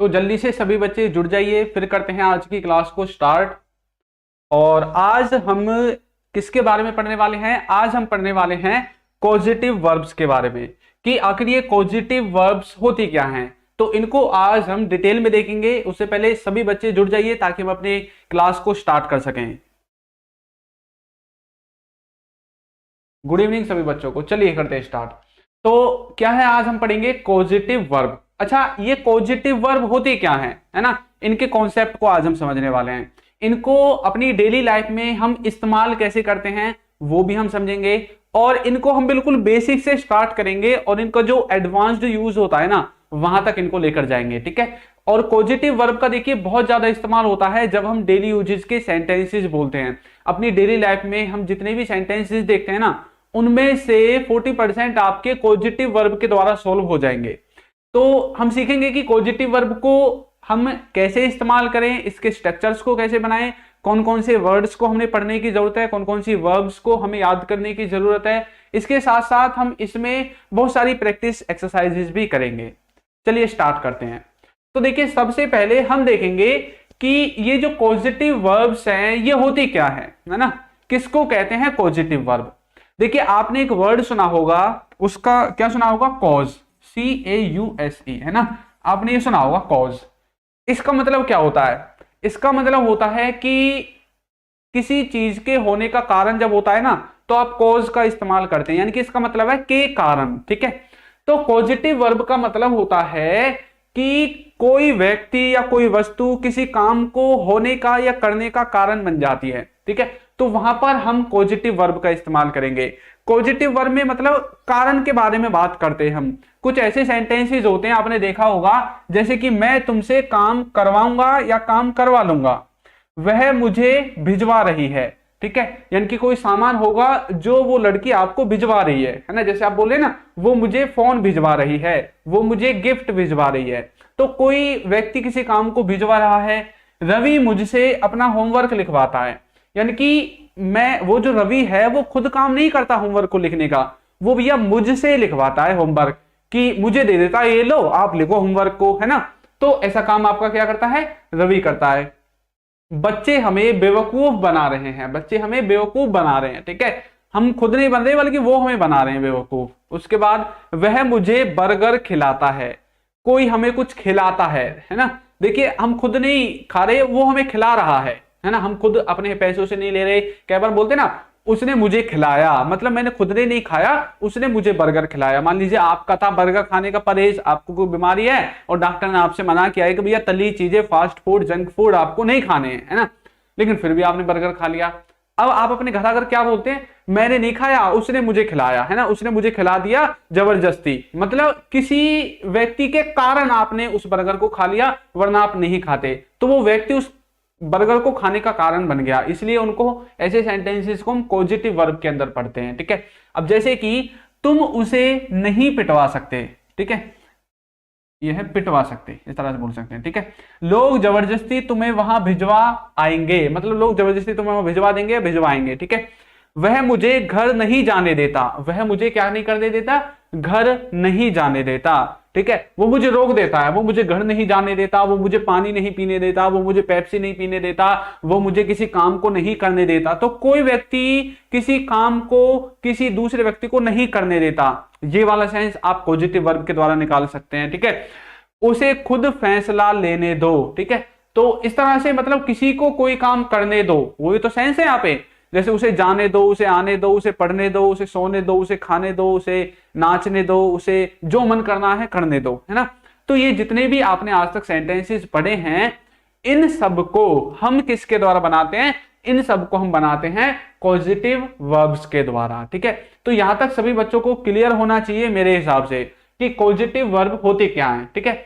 तो जल्दी से सभी बच्चे जुड़ जाइए, फिर करते हैं आज की क्लास को स्टार्ट। और आज हम किसके बारे में पढ़ने वाले हैं? आज हम पढ़ने वाले हैं कॉजेटिव वर्ब्स के बारे में, कि आखिर ये कॉजेटिव वर्ब्स होती क्या हैं। तो इनको आज हम डिटेल में देखेंगे। उससे पहले सभी बच्चे जुड़ जाइए ताकि हम अपने क्लास को स्टार्ट कर सकें। गुड इवनिंग सभी बच्चों को। चलिए करते हैं स्टार्ट। तो क्या है, आज हम पढ़ेंगे कॉजेटिव वर्ब। अच्छा, ये कॉजेटिव वर्ब होते क्या है ना, इनके कॉन्सेप्ट को आज हम समझने वाले हैं। इनको अपनी डेली लाइफ में हम इस्तेमाल कैसे करते हैं वो भी हम समझेंगे, और इनको हम बिल्कुल बेसिक से स्टार्ट करेंगे और इनका जो एडवांस्ड यूज होता है ना वहां तक इनको लेकर जाएंगे, ठीक है। और पॉजिटिव वर्ब का देखिए बहुत ज्यादा इस्तेमाल होता है जब हम डेली यूजेस के सेंटेंसेस बोलते हैं। अपनी डेली लाइफ में हम जितने भी सेंटेंसेस देखते हैं ना, उनमें से 40% आपके पॉजिटिव वर्ब के द्वारा सॉल्व हो जाएंगे। तो हम सीखेंगे कि पॉजिटिव वर्ब को हम कैसे इस्तेमाल करें, इसके स्ट्रक्चर्स को कैसे बनाएं, कौन कौन से वर्ड्स को हमें पढ़ने की जरूरत है, कौन कौन सी वर्ब्स को हमें याद करने की जरूरत है। इसके साथ साथ हम इसमें बहुत सारी प्रैक्टिस एक्सरसाइजेस भी करेंगे। चलिए स्टार्ट करते हैं। तो देखिए, सबसे पहले हम देखेंगे कि ये जो पॉजिटिव वर्ब्स हैं ये होती क्या है ना, किसको कहते हैं पॉजिटिव वर्ब। देखिए, आपने एक वर्ड सुना होगा, उसका क्या सुना होगा, कॉज, CAUSE, है ना। आपने ये सुना होगा कॉज। इसका मतलब क्या होता है? इसका मतलब होता है कि किसी चीज के होने का कारण जब होता है ना, तो आप कॉज का इस्तेमाल करते हैं, यानी कि इसका मतलब है के कारण, ठीक है। तो पॉजिटिव वर्ब का मतलब होता है कि कोई व्यक्ति या कोई वस्तु किसी काम को होने का या करने का कारण बन जाती है, ठीक है। तो वहां पर हम पॉजिटिव वर्ब का इस्तेमाल करेंगे। पॉजिटिव वर्ब में मतलब कारण के बारे में बात करते हैं हम। कुछ ऐसे सेंटेंसेस होते हैं, आपने देखा होगा, जैसे कि मैं तुमसे काम करवाऊंगा या काम करवा लूंगा, वह मुझे भिजवा रही है, ठीक है। यानी कि कोई सामान होगा जो वो लड़की आपको भिजवा रही है ना। जैसे आप बोले ना, वो मुझे फोन भिजवा रही है, वो मुझे गिफ्ट भिजवा रही है। तो कोई व्यक्ति किसी काम को भिजवा रहा है। रवि मुझसे अपना होमवर्क लिखवाता है, यानी कि वो जो रवि है वो खुद काम नहीं करता होमवर्क को लिखने का, वो भैया मुझसे लिखवाता है होमवर्क, कि मुझे दे देता है, ये लो आप लिखो होमवर्क को, है ना। तो ऐसा काम आपका क्या करता है, रवि करता है। बच्चे हमें बेवकूफ बना रहे हैं, बच्चे हमें बेवकूफ बना रहे हैं, ठीक है। हम खुद नहीं बन रहे बल्कि वो हमें बना रहे हैं बेवकूफ। उसके बाद वह मुझे बर्गर खिलाता है, कोई हमें कुछ खिलाता है ना। देखिए, हम खुद नहीं खा रहे, वो हमें खिला रहा है ना। हम खुद अपने पैसों से नहीं ले रहे। कई बार बोलते ना, उसने मुझे खिलाया, मतलब मैंने खुद ने नहीं खाया, उसने मुझे बर्गर खिलाया। मान लीजिए आपका था बर्गर खाने का परहेज, आपको कोई बीमारी है और डॉक्टर ने आपसे मना किया है कि भैया तली चीजें, फास्ट फूड, जंक फूड आपको नहीं खाने हैं, है ना, लेकिन फिर भी आपने बर्गर खा लिया। अब आप अपने घर आकर क्या बोलते हैं, मैंने नहीं खाया, उसने मुझे खिलाया, है ना, उसने मुझे खिला दिया जबरदस्ती। मतलब किसी व्यक्ति के कारण आपने उस बर्गर को खा लिया, वरना आप नहीं खाते। तो वो व्यक्ति उस बर्गर को खाने का कारण बन गया, इसलिए उनको ऐसे सेंटेंसेस को हम पॉजिटिव वर्ब के अंदर पढ़ते हैं, ठीक है। अब जैसे कि तुम उसे नहीं पिटवा सकते, ठीक है, यह है पिटवा सकते, इस तरह से बोल सकते हैं, ठीक है। लोग जबरदस्ती तुम्हें वहां भिजवा आएंगे, मतलब लोग जबरदस्ती तुम्हें वहां भिजवा देंगे, भिजवाएंगे, ठीक है। वह मुझे घर नहीं जाने देता, वह मुझे क्या नहीं करने देता, घर नहीं जाने देता, ठीक है। वो मुझे रोक देता है, वो मुझे घर नहीं जाने देता, वो मुझे पानी नहीं पीने देता, वो मुझे पेप्सी नहीं पीने देता, वो मुझे किसी काम को नहीं करने देता। तो कोई व्यक्ति किसी काम को किसी दूसरे व्यक्ति को नहीं करने देता, ये वाला सेंस आप पॉजिटिव वर्ब के द्वारा निकाल सकते हैं, ठीक है। उसे खुद फैसला लेने दो, ठीक है। तो इस तरह से मतलब किसी को कोई काम करने दो, वही तो सेंस है यहाँ पे। जैसे उसे जाने दो, उसे आने दो, उसे पढ़ने दो, उसे सोने दो, उसे खाने दो, उसे नाचने दो, उसे जो मन करना है करने दो, है ना। तो ये जितने भी आपने आज तक सेंटेंसेस पढ़े हैं, इन सब को हम किसके द्वारा बनाते हैं, इन सब को हम बनाते हैं पॉजिटिव वर्ब्स के द्वारा, ठीक है। तो यहां तक सभी बच्चों को क्लियर होना चाहिए मेरे हिसाब से कि पॉजिटिव वर्ब होते क्या है, ठीक है,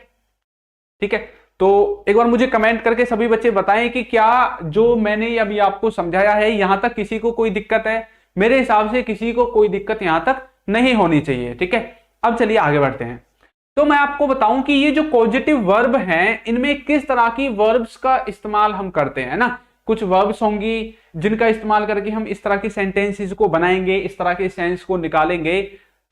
ठीक है। तो एक बार मुझे कमेंट करके सभी बच्चे बताएं कि क्या जो मैंने अभी आपको समझाया है यहां तक किसी को कोई दिक्कत है। मेरे हिसाब से किसी को कोई दिक्कत यहां तक नहीं होनी चाहिए, ठीक है। अब चलिए आगे बढ़ते हैं। तो मैं आपको बताऊं कि ये जो पॉजिटिव वर्ब हैं, इनमें किस तरह की वर्ब्स का इस्तेमाल हम करते हैं ना। कुछ वर्ब्स होंगी जिनका इस्तेमाल करके हम इस तरह की सेंटेंसेस को बनाएंगे, इस तरह के सेंस को निकालेंगे।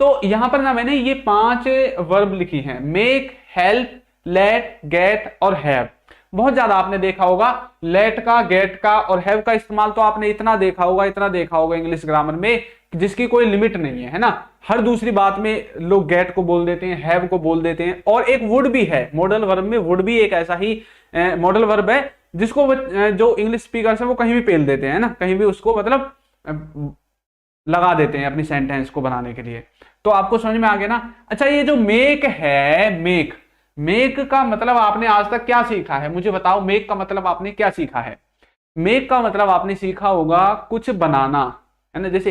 तो यहां पर ना मैंने ये 5 वर्ब लिखी हैं, मेक, हेल्प, लेट, गेट और हैव। बहुत ज्यादा आपने देखा होगा लेट का, गेट का और हैव का इस्तेमाल, तो आपने इतना देखा होगा इंग्लिश ग्रामर में जिसकी कोई लिमिट नहीं है ना। हर दूसरी बात में लोग गेट को बोल देते हैं, हैव को बोल देते हैं। और एक वुड भी है, मॉडल वर्ब में वुड भी एक ऐसा ही मॉडल वर्ब है जिसको जो इंग्लिश स्पीकर्स है वो कहीं भी पेल देते हैं ना, कहीं भी उसको मतलब लगा देते हैं अपनी सेंटेंस को बनाने के लिए। तो आपको समझ में आ गया ना। अच्छा, ये जो मेक है, मेक का मतलब आपने आज तक क्या सीखा है, मुझे बताओ। मेक का मतलब आपने क्या सीखा है? मेक का मतलब आपने सीखा होगा कुछ बनाना, है ना। जैसे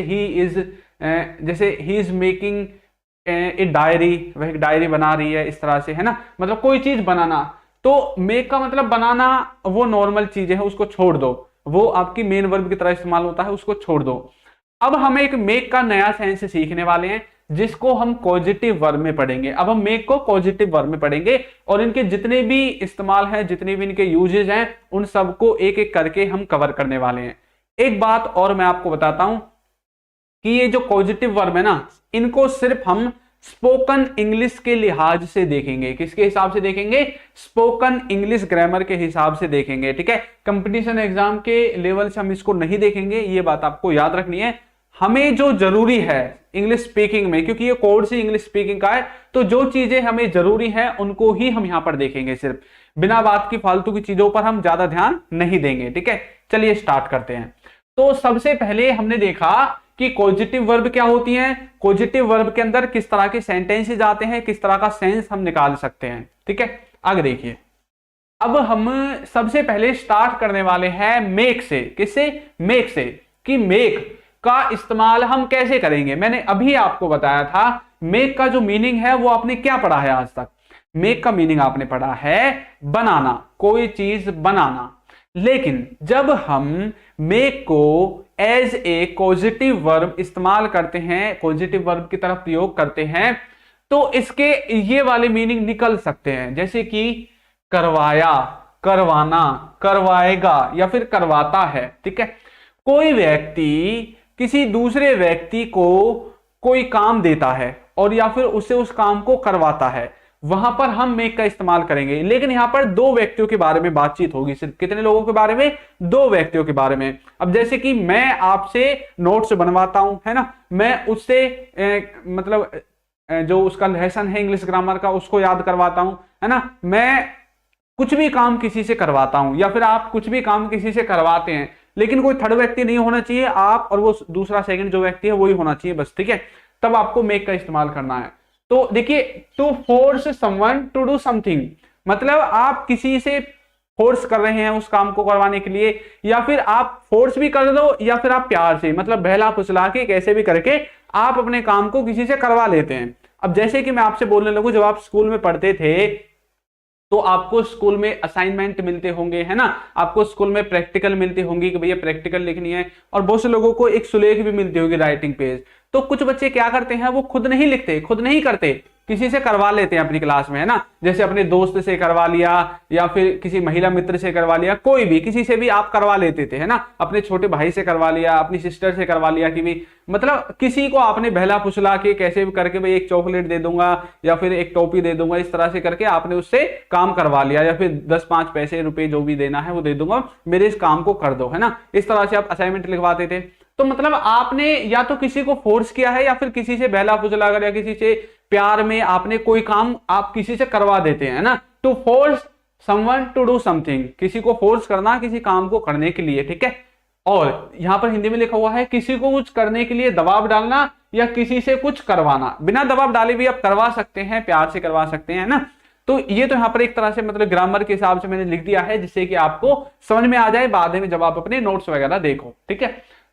he is making a diary, वह एक डायरी बना रही है, इस तरह से, है ना। मतलब कोई चीज बनाना। तो मेक का मतलब बनाना वो नॉर्मल चीजें है, उसको छोड़ दो, वो आपकी मेन वर्ब की तरह इस्तेमाल होता है, उसको छोड़ दो। अब हम एक मेक का नया सेंस सीखने वाले हैं जिसको हम पॉजिटिव वर्ब में पढ़ेंगे। अब हम मेक को पॉजिटिव वर्ब में पढ़ेंगे और इनके जितने भी इस्तेमाल हैं, जितने भी इनके यूजेज हैं, उन सबको एक एक करके हम कवर करने वाले हैं। एक बात और मैं आपको बताता हूं कि ये जो पॉजिटिव वर्ब है ना, इनको सिर्फ हम स्पोकन इंग्लिश के लिहाज से देखेंगे। किसके हिसाब से देखेंगे? स्पोकन इंग्लिश ग्रामर के हिसाब से देखेंगे, ठीक है। कंपटीशन एग्जाम के लेवल से हम इसको नहीं देखेंगे, ये बात आपको याद रखनी है। हमें जो जरूरी है इंग्लिश स्पीकिंग में, क्योंकि ये कोर्स ही इंग्लिश स्पीकिंग का है, तो जो चीजें हमें जरूरी है उनको ही हम यहां पर देखेंगे। सिर्फ बिना बात की फालतू की चीजों पर हम ज्यादा ध्यान नहीं देंगे, ठीक है। चलिए स्टार्ट करते हैं। तो सबसे पहले हमने देखा कि पॉजिटिव वर्ब क्या होती हैं, पॉजिटिव वर्ब के अंदर किस तरह के सेंटेंसेस आते हैं, किस तरह का सेंस हम निकाल सकते हैं, ठीक है। आगे देखिए, अब हम सबसे पहले स्टार्ट करने वाले हैं मेक से। किससे? मेक से। कि मेक का इस्तेमाल हम कैसे करेंगे। मैंने अभी आपको बताया था मेक का जो मीनिंग है वो आपने क्या पढ़ा है आज तक। मेक का मीनिंग आपने पढ़ा है बनाना, कोई चीज बनाना। लेकिन जब हम मेक को एज ए पॉजिटिव वर्ब इस्तेमाल करते हैं, पॉजिटिव वर्ब की तरफ प्रयोग करते हैं, तो इसके ये वाले मीनिंग निकल सकते हैं, जैसे कि करवाया, करवाना, करवाएगा या फिर करवाता है, ठीक है। कोई व्यक्ति किसी दूसरे व्यक्ति को कोई काम देता है और या फिर उससे उस काम को करवाता है, वहां पर हम मेक का इस्तेमाल करेंगे। लेकिन यहां पर दो व्यक्तियों के बारे में बातचीत होगी। सिर्फ कितने लोगों के बारे में? दो व्यक्तियों के बारे में। अब जैसे कि मैं आपसे नोट्स बनवाता हूं, है ना, मैं उससे मतलब जो उसका लेसन है इंग्लिश ग्रामर का उसको याद करवाता हूं, है ना। मैं कुछ भी काम किसी से करवाता हूं या फिर आप कुछ भी काम किसी से करवाते हैं, लेकिन कोई थर्ड व्यक्ति नहीं होना चाहिए, आप और वो दूसरा सेकंड जो व्यक्ति है वही होना चाहिए बस, ठीक है। तब आपको मेक का इस्तेमाल करना है। तो देखिए, to force someone to do something, मतलब आप किसी से फोर्स कर रहे हैं उस काम को करवाने के लिए, या फिर आप फोर्स भी कर दो या फिर आप प्यार से, मतलब बहला फुसला के कैसे भी करके आप अपने काम को किसी से करवा लेते हैं। अब जैसे कि मैं आपसे बोलने लगूं, जब आप स्कूल में पढ़ते थे तो आपको स्कूल में असाइनमेंट मिलते होंगे, है ना, आपको स्कूल में प्रैक्टिकल मिलती होंगी कि भैया प्रैक्टिकल लिखनी है, और बहुत से लोगों को एक सुलेख भी मिलती होगी, राइटिंग पेज। तो कुछ बच्चे क्या करते हैं, वो खुद नहीं लिखते, खुद नहीं करते, किसी से करवा लेते हैं अपनी क्लास में, है ना। जैसे अपने दोस्त से करवा लिया या फिर किसी महिला मित्र से करवा लिया, कोई भी किसी से भी आप करवा लेते थे, है ना। अपने छोटे भाई से करवा लिया, अपनी सिस्टर से करवा लिया, कि भी मतलब किसी को आपने बहला फुसला के कैसे भी करके भाई एक चॉकलेट दे दूंगा या फिर एक टोपी दे दूंगा, इस तरह से करके आपने उससे काम करवा लिया, या फिर 10-5 पैसे रुपए जो भी देना है वो दे दूंगा, मेरे इस काम को कर दो, है ना। इस तरह से आप असाइनमेंट लिखवाते थे। तो मतलब आपने या तो किसी को फोर्स किया है या फिर किसी से बहला फुसला कर या किसी से प्यार में आपने कोई काम आप किसी से करवा देते हैं, ना। To force someone to do something, किसी को फोर्स करना किसी काम को करने के लिए, ठीक है। और यहां पर हिंदी में लिखा हुआ है किसी को कुछ करने के लिए दबाव डालना या किसी से कुछ करवाना। बिना दबाव डाले भी आप करवा सकते हैं, प्यार से करवा सकते हैं ना। तो ये तो यहां पर एक तरह से मतलब ग्रामर के हिसाब से मैंने लिख दिया है, जिससे कि आपको समझ में आ जाए बाद में जब आप अपने नोट्स वगैरह देखो, ठीक है।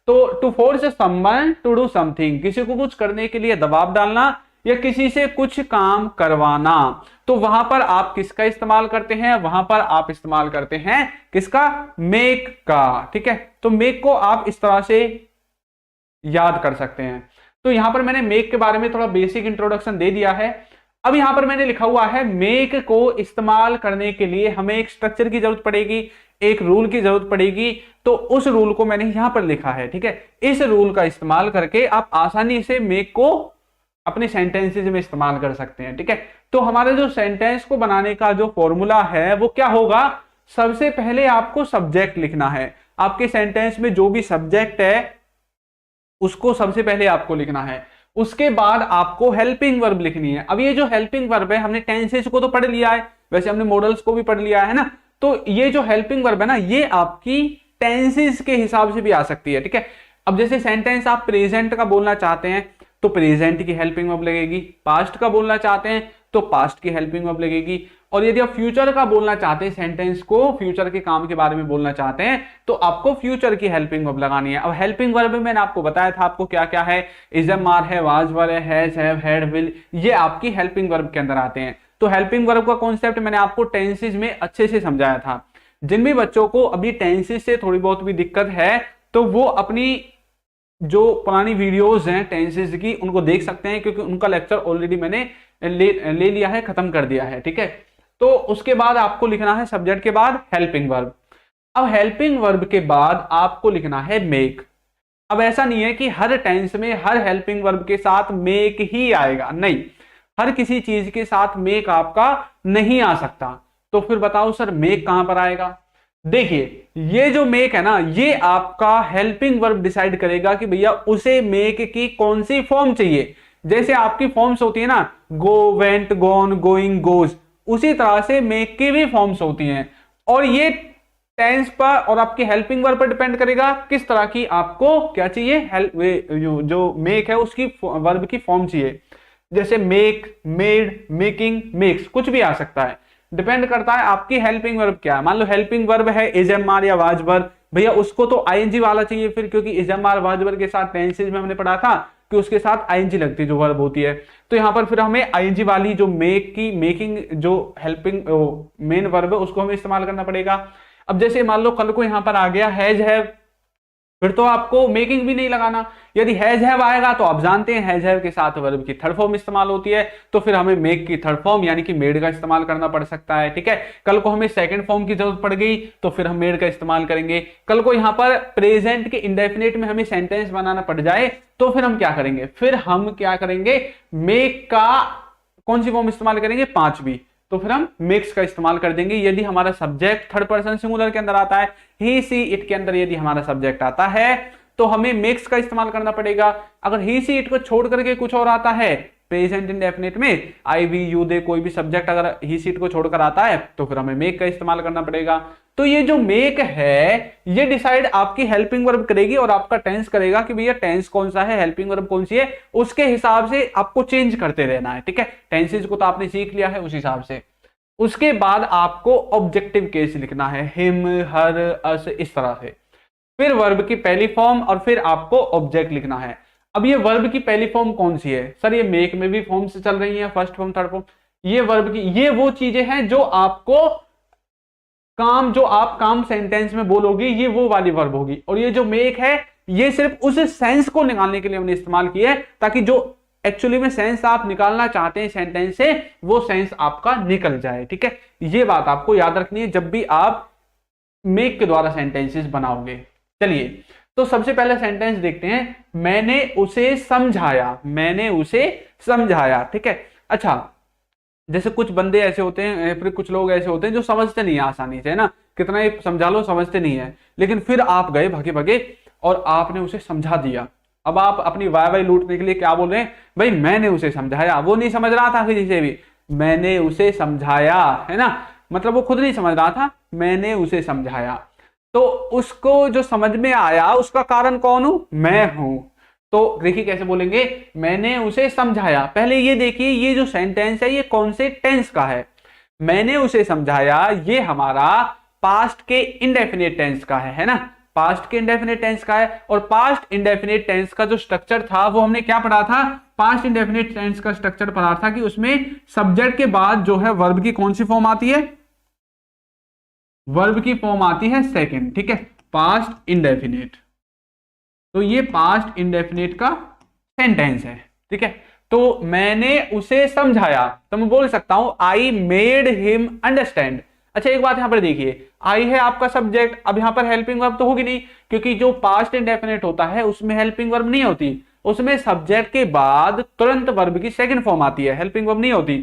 तो to force someone to do something, किसी को कुछ करने के लिए दबाव डालना या किसी से कुछ काम करवाना। तो वहां पर आप किसका इस्तेमाल करते हैं? वहां पर आप इस्तेमाल करते हैं किसका? मेक का, ठीक है। तो मेक को आप इस तरह से याद कर सकते हैं। तो यहां पर मैंने मेक के बारे में थोड़ा बेसिक इंट्रोडक्शन दे दिया है। अब यहां पर मैंने लिखा हुआ है मेक को इस्तेमाल करने के लिए हमें एक स्ट्रक्चर की जरूरत पड़ेगी, एक रूल की जरूरत पड़ेगी। तो उस रूल को मैंने यहां पर लिखा है, ठीक है। इस रूल का इस्तेमाल करके आप आसानी से मेक को अपने सेंटेंसेज में इस्तेमाल कर सकते हैं। ठीक है, तो हमारे जो सेंटेंस को बनाने का जो फॉर्मूला है वो क्या होगा, सबसे पहले आपको सब्जेक्ट लिखना है। आपके सेंटेंस में जो भी सब्जेक्ट है उसको सबसे पहले आपको लिखना है। उसके बाद आपको हेल्पिंग वर्ब लिखनी है। अब ये जो हेल्पिंग वर्ब है, हमने टेंसेस को तो पढ़ लिया है, वैसे हमने मॉडल्स को भी पढ़ लिया है ना, तो ये जो हेल्पिंग वर्ब है ना, ये आपकी टेंसेस के हिसाब से भी आ सकती है। ठीक है, अब जैसे सेंटेंस आप प्रेजेंट का बोलना चाहते हैं तो प्रेजेंट की हेल्पिंग वर्ब लगेगी, पास्ट का बोलना चाहते हैं तो पास्ट की हेल्पिंग वर्ब लगेगी, और यदि आप फ्यूचर का बोलना चाहते हैं, सेंटेंस को फ्यूचर के काम के बारे में बोलना चाहते हैं, तो आपको फ्यूचर की हेल्पिंग वर्ब लगानी है। अब हेल्पिंग वर्ब में मैंने आपको बताया था आपको क्या क्या है, इज एम आर है, वाज वर है, हैज हैव हैड विल, ये आपकी हेल्पिंग वर्ब के अंदर आते हैं। तो हेल्पिंग वर्ब का कॉन्सेप्ट मैंने आपको टेंसेज में अच्छे से समझाया था। जिन भी बच्चों को अभी टेंसेज से थोड़ी बहुत भी दिक्कत है तो वो अपनी जो पुरानी वीडियोस हैं टेंसेज की उनको देख सकते हैं, क्योंकि उनका लेक्चर ऑलरेडी मैंने ले लिया है, खत्म कर दिया है। ठीक है, तो उसके बाद आपको लिखना है सब्जेक्ट के बाद हेल्पिंग वर्ब। अब हेल्पिंग वर्ब के बाद आपको लिखना है मेक। अब ऐसा नहीं है कि हर टेंस में हर हेल्पिंग वर्ब के साथ मेक ही आएगा, नहीं, हर किसी चीज के साथ मेक आपका नहीं आ सकता। तो फिर बताओ सर मेक कहां पर आएगा। देखिए ये जो मेक है ना, ये आपका हेल्पिंग वर्ब डिसाइड करेगा कि भैया उसे मेक की कौन सी फॉर्म चाहिए। जैसे आपकी फॉर्म्स होती है ना, गो, वेंट, गॉन, गोइंग, गोज, उसी तरह से मेक की भी फॉर्म्स होती हैं, और ये टेंस पर और आपके हेल्पिंग वर्ब पर डिपेंड करेगा किस तरह की आपको क्या चाहिए, जो मेक है उसकी वर्ब की फॉर्म चाहिए। जैसे मेक, मेड, मेकिंग, मेक्स, कुछ भी आ सकता है, डिपेंड करता है आपकी हेल्पिंग वर्ब क्या है। मान लो हेल्पिंग वर्ब है इज एम आर या वाज वर, भैया उसको तो आईएनजी वाला चाहिए फिर, क्योंकि is am are was were के साथ टेंसेज में हमने पढ़ा था कि उसके साथ आईएनजी लगती है जो वर्ब होती है, तो यहां पर फिर हमें आईएनजी वाली जो मेक की मेकिंग जो हेल्पिंग मेन वर्ब है उसको हमें इस्तेमाल करना पड़ेगा। अब जैसे मान लो कल को यहां पर आ गया हैज हैव, फिर तो आपको मेकिंग भी नहीं लगाना। यदि हैज हैव आएगा तो आप जानते हैं हैज हैव के साथ वर्ब की थर्ड फॉर्म इस्तेमाल होती है, तो फिर हमें मेक की थर्ड फॉर्म यानी कि मेड का इस्तेमाल करना पड़ सकता है। ठीक है, कल को हमें सेकंड फॉर्म की जरूरत पड़ गई तो फिर हम मेड का इस्तेमाल करेंगे। कल को यहां पर प्रेजेंट के इंडेफिनिट में हमें सेंटेंस बनाना पड़ जाए तो फिर हम क्या करेंगे, फिर हम क्या करेंगे, मेक का कौन सी फॉर्म इस्तेमाल करेंगे, पांचवी, तो फिर हम मेक्स का इस्तेमाल कर देंगे। यदि हमारा सब्जेक्ट थर्ड पर्सन सिंगुलर के अंदर आता है, ही सी इट के अंदर यदि हमारा सब्जेक्ट आता है तो हमें मेक्स का इस्तेमाल करना पड़ेगा। अगर ही सी इट को छोड़ करके कुछ और आता है प्रेजेंट इंडेफिनिट में, आई वी यू दे, कोई भी सब्जेक्ट अगर ही सी इट को छोड़कर आता है तो फिर हमें मेक का इस्तेमाल करना पड़ेगा। तो ये जो मेक है ये डिसाइड आपकी हेल्पिंग वर्ब करेगी और आपका टेंस करेगा कि भैया टेंस कौन सा है, हेल्पिंग वर्ब कौन सी है, उसके हिसाब से आपको चेंज करते रहना है। ठीक है, टेंसेज को तो आपने सीख लिया है उस हिसाब से। उसके बाद आपको ऑब्जेक्टिव केस लिखना है, हिम, हर, अस, इस तरह से। फिर वर्ब की पहली फॉर्म और फिर आपको ऑब्जेक्ट लिखना है। अब ये वर्ब की पहली फॉर्म कौन सी है सर, ये मेक में भी फॉर्म से चल रही है, फर्स्ट फॉर्म, थर्ड फॉर्म। ये वर्ब की ये वो चीजें हैं जो आपको काम, जो आप काम सेंटेंस में बोलोगे ये वो वाली वर्ब होगी। और ये जो मेक है ये सिर्फ उस सेंस को निकालने के लिए हमने इस्तेमाल किया है, ताकि जो एक्चुअली में सेंस आप निकालना चाहते हैं सेंटेंस से वो सेंस आपका निकल जाए। ठीक है, ये बात आपको याद रखनी है जब भी आप मेक के द्वारा सेंटेंसेस बनाओगे। चलिए तो सबसे पहले सेंटेंस देखते हैं, मैंने उसे समझाया, मैंने उसे समझाया। ठीक है, अच्छा जैसे कुछ बंदे ऐसे होते हैं, फिर कुछ लोग ऐसे होते हैं जो समझते नहीं है आसानी से, है ना, कितना ही समझा लो समझते नहीं है, लेकिन फिर आप गए भागे भागे और आपने उसे समझा दिया। अब आप अपनी वाई वाई लूटने के लिए क्या बोल रहे हैं, भाई मैंने उसे समझाया, वो नहीं समझ रहा था किसी से भी, मैंने उसे समझाया, है ना, मतलब वो खुद नहीं समझ रहा था, मैंने उसे समझाया। तो उसको जो समझ में आया उसका कारण कौन हूं, मैं हूं। तो देखिए कैसे बोलेंगे, मैंने उसे समझाया। पहले ये देखिए ये जो सेंटेंस है ये कौन से टेंस का है, मैंने उसे समझाया, ये हमारा पास्ट के इंडेफिनिट टेंस का है ना, पास्ट के इंडेफिनिट टेंस का है। और पास्ट इंडेफिनिट टेंस का जो स्ट्रक्चर था वो हमने क्या पढ़ा था, पास्ट इंडेफिनिट टेंस का स्ट्रक्चर पढ़ा था कि उसमें सब्जेक्ट के बाद जो है वर्ब की कौन सी फॉर्म आती है, वर्ब की फॉर्म आती है सेकंड। ठीक है, पास्ट इंडेफिनिट, तो ये पास्ट इंडेफिनिट का सेंटेंस है। ठीक है, तो मैंने उसे समझाया, तो मैं बोल सकता हूं आई मेड हिम अंडरस्टैंड। अच्छा एक बात यहां पर देखिए, आई है आपका सब्जेक्ट, अब यहां पर हेल्पिंग वर्ब तो होगी नहीं, क्योंकि जो पास्ट इंडेफिनिट होता है उसमें हेल्पिंग वर्ब नहीं होती। उसमें सब्जेक्ट के बाद तुरंत वर्ब की सेकंड फॉर्म आती है, हेल्पिंग वर्ब नहीं होती।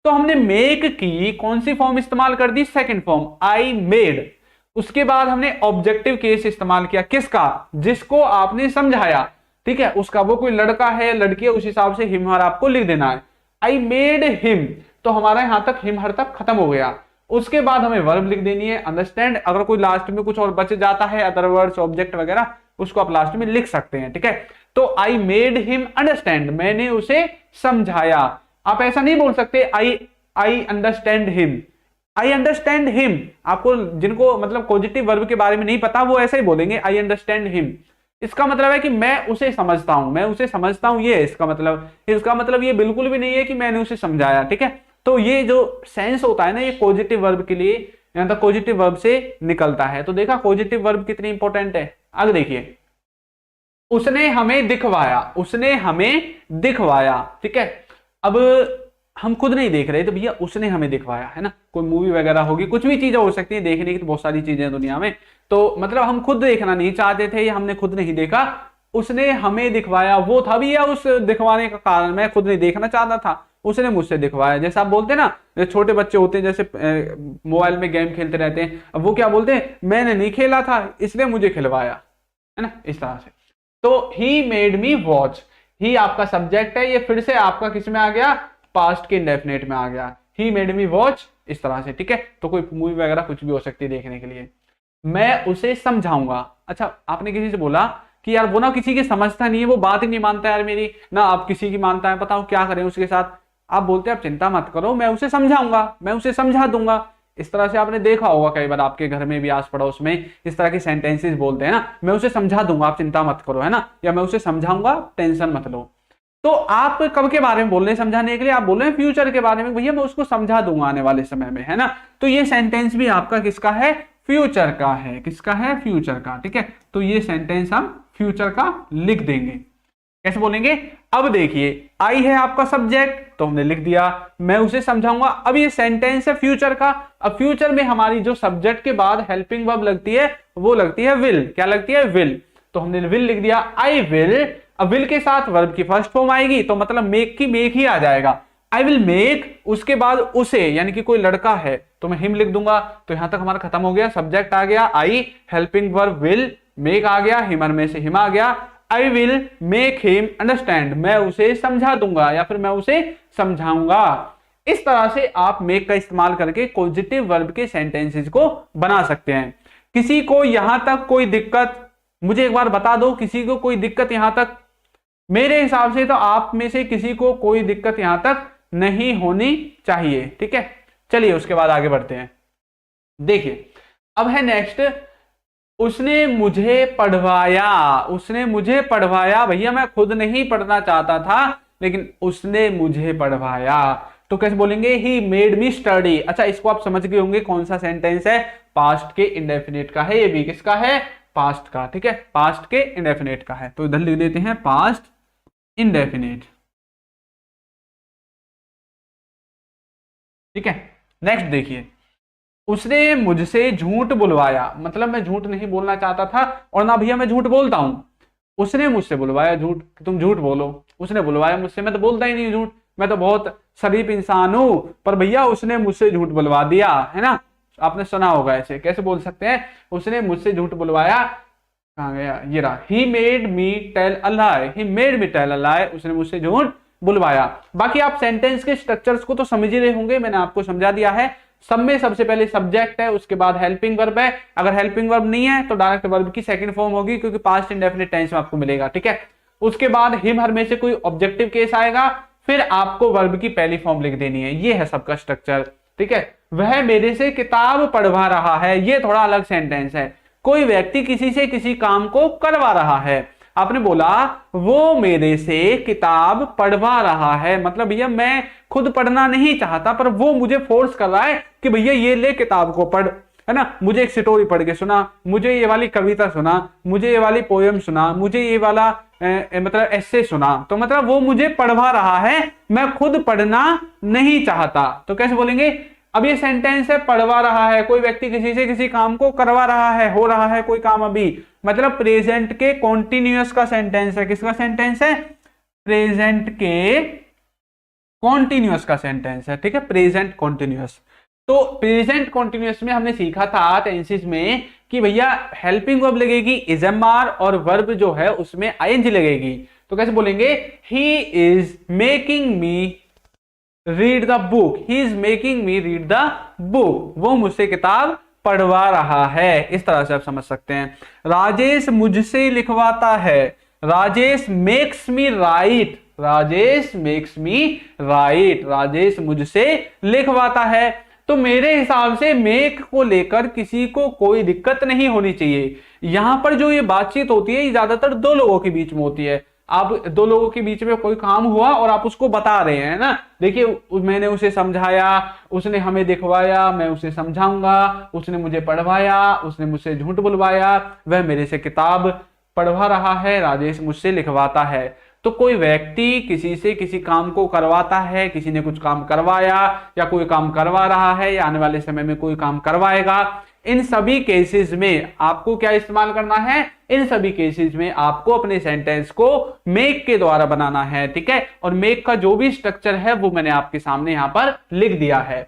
तो हमने मेक की कौन सी फॉर्म इस्तेमाल कर दी, सेकंड फॉर्म, आई मेड। उसके बाद हमने ऑब्जेक्टिव केस इस्तेमाल किया, किसका, जिसको आपने समझाया, ठीक है, उसका, वो कोई लड़का है लड़की है उस हिसाब से हिम हर आपको लिख देना है। आई मेड हिम, तो हमारा यहां तक हिम हर तक खत्म हो गया। उसके बाद हमें वर्ब लिख देनी है अंडरस्टैंड। अगर कोई लास्ट में कुछ और बच जाता है, अदर वर्ड्स ऑब्जेक्ट वगैरह, उसको आप लास्ट में लिख सकते हैं, ठीक है। तो आई मेड हिम अंडरस्टैंड, मैंने उसे समझाया। आप ऐसा नहीं बोल सकते I understand him, I understand him. आपको जिनको मतलब पॉजिटिव वर्ब के बारे में नहीं पता वो ऐसे ही बोलेंगे आई अंडरस्टैंड हिम। इसका मतलब है कि मैं उसे समझता हूं, मैं उसे समझता हूं, ये इसका मतलब ये बिल्कुल भी नहीं है कि मैंने उसे समझाया, ठीक है। तो ये जो सेंस होता है ना, ये पॉजिटिव वर्ब के लिए यहां तक पॉजिटिव वर्ब से निकलता है। तो देखा पॉजिटिव वर्ब कितनी इंपॉर्टेंट है। आगे देखिए, उसने हमें दिखवाया, उसने हमें दिखवाया, ठीक है। अब हम खुद नहीं देख रहे तो भैया उसने हमें दिखवाया, है ना। कोई मूवी वगैरह होगी, कुछ भी चीजें हो सकती है, देखने की तो बहुत सारी चीजें हैं दुनिया में। तो मतलब हम खुद देखना नहीं चाहते थे या हमने खुद नहीं देखा, उसने हमें दिखवाया। वो था भी या उस दिखवाने का कारण, मैं खुद नहीं देखना चाहता था, उसने मुझसे दिखवाया। जैसे आप बोलते हैं ना, जो छोटे बच्चे होते हैं जैसे मोबाइल में गेम खेलते रहते हैं, अब वो क्या बोलते हैं, मैंने नहीं खेला था इसलिए मुझे खिलवाया, है ना, इस तरह से। तो ही मेड मी वॉच, ही आपका सब्जेक्ट है, ये फिर से आपका किस में आ गया, पास्ट के इंडेफिनिट में आ गया। ही मेड मी वॉच, इस तरह से, ठीक है। तो कोई मूवी वगैरह कुछ भी हो सकती है देखने के लिए। मैं उसे समझाऊंगा। अच्छा, आपने किसी से बोला कि यार वो ना किसी की समझता नहीं है, वो बात ही नहीं मानता यार मेरी, ना आप किसी की मानता है, बताओ क्या करें उसके साथ। आप बोलते हैं आप चिंता मत करो, मैं उसे समझाऊंगा, मैं उसे समझा दूंगा। इस तरह से आपने देखा होगा कई बार आपके घर में भी, आस पड़ोस में इस तरह के सेंटेंसेस बोलते हैं ना, मैं उसे समझा दूंगा आप चिंता मत करो, है ना, या मैं उसे समझाऊंगा टेंशन मत लो। तो आप कब के बारे में बोल रहे हैं समझाने के लिए, आप बोल रहे हैं फ्यूचर के बारे में, भैया मैं उसको समझा दूंगा आने वाले समय में, है ना। तो ये सेंटेंस भी आपका किसका है, फ्यूचर का है, किसका है, फ्यूचर का, ठीक है। तो ये सेंटेंस हम फ्यूचर का लिख देंगे। कैसे बोलेंगे, अब देखिए आई है आपका सब्जेक्ट तो हमने लिख दिया, मैं उसे समझाऊंगा। अब ये सेंटेंस है फ्यूचर का, अब फ्यूचर में हमारी जो सब्जेक्ट के बाद हेल्पिंग वर्ब लगती है वो लगती है विल, क्या लगती है, विल। तो हमने विल लिख दिया, आई विल। अब विल के साथ वर्ब की फर्स्ट फॉर्म आएगी तो मतलब मेक की मेक ही आ जाएगा, आई विल मेक। उसके बाद उसे, यानी कि कोई लड़का है तो मैं हिम लिख दूंगा। तो यहां तक हमारा खत्म हो गया, सब्जेक्ट आ गया आई, helping verb will, make a गया, हिमर में से हिम आ गया। I will make him understand, मैं उसे समझा दूंगा या फिर मैं उसे समझाऊंगा। इस तरह से आप मेक का इस्तेमाल करके पॉजिटिव वर्ब के सेंटेंसेस को बना सकते हैं। किसी को यहां तक कोई दिक्कत, मुझे एक बार बता दो, किसी को कोई दिक्कत यहां तक? मेरे हिसाब से तो आप में से किसी को कोई दिक्कत यहां तक नहीं होनी चाहिए, ठीक है। चलिए उसके बाद आगे बढ़ते हैं। देखिए अब है नेक्स्ट, उसने मुझे पढ़वाया, उसने मुझे पढ़वाया। भैया मैं खुद नहीं पढ़ना चाहता था लेकिन उसने मुझे पढ़वाया। तो कैसे बोलेंगे, ही मेड मी स्टडी। अच्छा, इसको आप समझ गए होंगे कौन सा सेंटेंस है, पास्ट के इंडेफिनिट का है, ये भी किसका है, पास्ट का, ठीक है, पास्ट के इंडेफिनिट का है। तो इधर लिख देते हैं पास्ट इंडेफिनिट, ठीक है। नेक्स्ट देखिए, उसने मुझसे झूठ बुलवाया, मतलब मैं झूठ नहीं बोलना चाहता था और ना भैया मैं झूठ बोलता हूं। उसने मुझसे बुलवाया झूठ, तुम झूठ बोलो, उसने बुलवाया मुझसे, मैं तो बोलता ही नहीं झूठ, मैं तो बहुत शरीफ इंसान हूं, पर भैया उसने मुझसे झूठ बुलवा दिया, है ना। आपने सुना होगा ऐसे, कैसे बोल सकते हैं, उसने मुझसे झूठ बुलवाया। कहां गया, ये रहा, he made me tell a lie, he made me tell a lie, उसने मुझसे झूठ बुलवाया। बाकी आप सेंटेंस के स्ट्रक्चर्स को तो समझ ही रहे होंगे, मैंने आपको समझा दिया है। सब में सबसे पहले सब्जेक्ट है, उसके बाद हेल्पिंग वर्ब है, अगर हेल्पिंग वर्ब नहीं है तो डायरेक्ट वर्ब की सेकंड फॉर्म होगी क्योंकि पास्ट इंडेफिनिट टेंस में आपको मिलेगा, ठीक है। उसके बाद हिम हर में से कोई ऑब्जेक्टिव केस आएगा, फिर आपको वर्ब की पहली फॉर्म लिख देनी है। ये है सबका स्ट्रक्चर, ठीक है। वह मेरे से किताब पढ़वा रहा है, ये थोड़ा अलग सेंटेंस है। कोई व्यक्ति किसी से किसी काम को करवा रहा है, आपने बोला वो मेरे से किताब पढ़वा रहा है, मतलब भैया मैं खुद पढ़ना नहीं चाहता पर वो मुझे फोर्स कर रहा है कि भैया ये ले किताब को पढ़, है ना। मुझे एक स्टोरी पढ़ के सुना, मुझे ये वाली कविता सुना, मुझे ये वाली पोयम सुना, मुझे ये वाला मतलब ऐसे सुना, तो मतलब वो मुझे पढ़वा रहा है, मैं खुद पढ़ना नहीं चाहता। तो कैसे बोलेंगे, अब ये सेंटेंस है पढ़वा रहा है, कोई व्यक्ति किसी से किसी काम को करवा रहा है, हो रहा है कोई काम अभी, मतलब प्रेजेंट के कॉन्टिन्यूअस का सेंटेंस है। किसका सेंटेंस है? प्रेजेंट के कॉन्टिन्यूअस का सेंटेंस है, ठीक है, प्रेजेंट कॉन्टिन्यूअस। तो प्रेजेंट कॉन्टिन्यूअस में हमने सीखा था टेंसेस में कि भैया हेल्पिंग वर्ब लगेगी इजएमआर और वर्ब जो है उसमें आईएनजी लगेगी। तो कैसे बोलेंगे? He is making me read the book, he is making me read the book, वो मुझसे किताब पढ़वा रहा है। इस तरह से आप समझ सकते हैं। राजेश मुझसे लिखवाता है, Rajesh makes me right, Rajesh makes me right, Rajesh मुझसे लिखवाता है। तो मेरे हिसाब से मेक को लेकर किसी को कोई दिक्कत नहीं होनी चाहिए। यहां पर जो ये बातचीत होती है ये ज्यादातर दो लोगों के बीच में होती है। आप दो लोगों के बीच में कोई काम हुआ और आप उसको बता रहे हैं ना, देखिए मैंने उसे समझाया, उसने हमें दिखवाया, मैं उसे समझाऊंगा, उसने मुझे पढ़वाया, उसने मुझसे झूठ बुलवाया, वह मेरे से किताब पढ़वा रहा है, राजेश मुझसे लिखवाता है। तो कोई व्यक्ति किसी से किसी काम को करवाता है, किसी ने कुछ काम करवाया या कोई काम करवा रहा है या आने वाले समय में कोई काम करवाएगा, इन सभी केसेस में आपको क्या इस्तेमाल करना है? इन सभी केसेस में आपको अपने सेंटेंस को मेक के द्वारा बनाना है, ठीक है। और मेक का जो भी स्ट्रक्चर है वो मैंने आपके सामने यहां पर लिख दिया है।